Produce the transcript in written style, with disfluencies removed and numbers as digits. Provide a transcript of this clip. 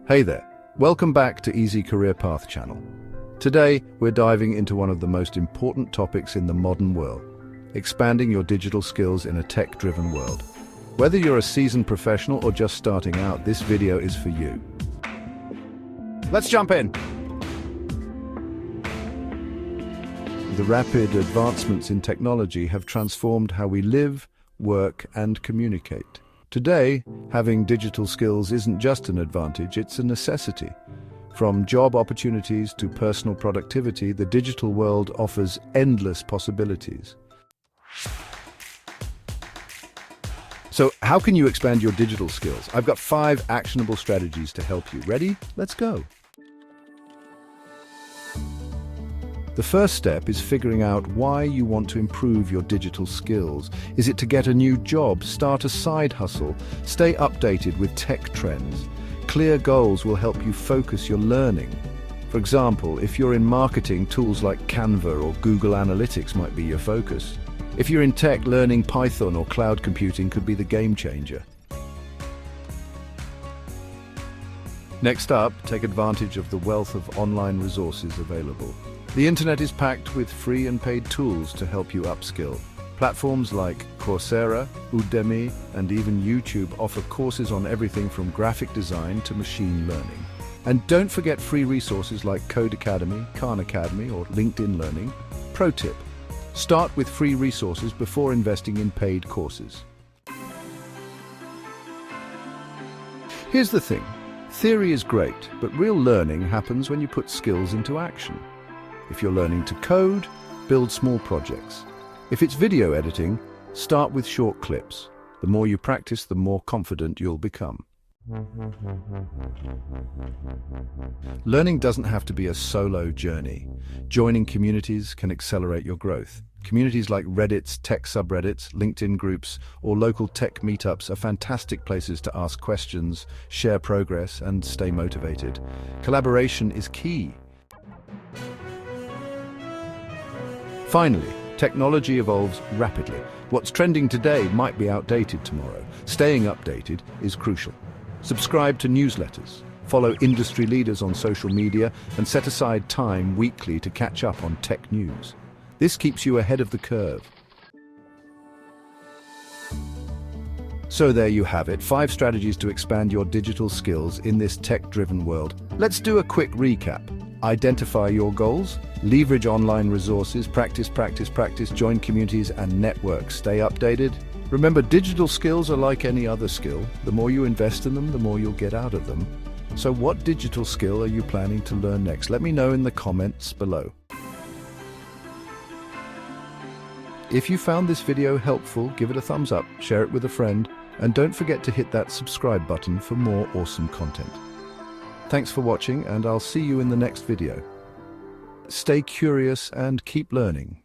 Hey there, welcome back to Easy Career Path channel. Today, we're diving into one of the most important topics in the modern world, expanding your digital skills in a tech-driven world. Whether you're a seasoned professional or just starting out, this video is for you. Let's jump in. The rapid advancements in technology have transformed how we live, work, and communicate. Today, having digital skills isn't just an advantage, it's a necessity. From job opportunities to personal productivity, the digital world offers endless possibilities. So, how can you expand your digital skills? I've got 5 actionable strategies to help you. Ready? Let's go. The first step is figuring out why you want to improve your digital skills. Is it to get a new job, start a side hustle, stay updated with tech trends? Clear goals will help you focus your learning. For example, if you're in marketing, tools like Canva or Google Analytics might be your focus. If you're in tech, learning Python or cloud computing could be the game changer. Next up, take advantage of the wealth of online resources available. The internet is packed with free and paid tools to help you upskill. Platforms like Coursera, Udemy, and even YouTube offer courses on everything from graphic design to machine learning. And don't forget free resources like Codecademy, Khan Academy, or LinkedIn Learning. Pro tip: start with free resources before investing in paid courses. Here's the thing. Theory is great, but real learning happens when you put skills into action. If you're learning to code, build small projects. If it's video editing, start with short clips. The more you practice, the more confident you'll become. Learning doesn't have to be a solo journey. Joining communities can accelerate your growth. Communities like Reddit's tech subreddits, LinkedIn groups, or local tech meetups are fantastic places to ask questions, share progress, and stay motivated. Collaboration is key. Finally, technology evolves rapidly. What's trending today might be outdated tomorrow. Staying updated is crucial. Subscribe to newsletters, follow industry leaders on social media, and set aside time weekly to catch up on tech news. This keeps you ahead of the curve. So there you have it, 5 strategies to expand your digital skills in this tech-driven world. Let's do a quick recap. Identify your goals, leverage online resources, practice, join communities and network, stay updated. Remember, digital skills are like any other skill. The more you invest in them, the more you'll get out of them. So what digital skill are you planning to learn next? Let me know in the comments below. If you found this video helpful, give it a thumbs up, share it with a friend, and don't forget to hit that subscribe button for more awesome content. Thanks for watching, and I'll see you in the next video. Stay curious and keep learning.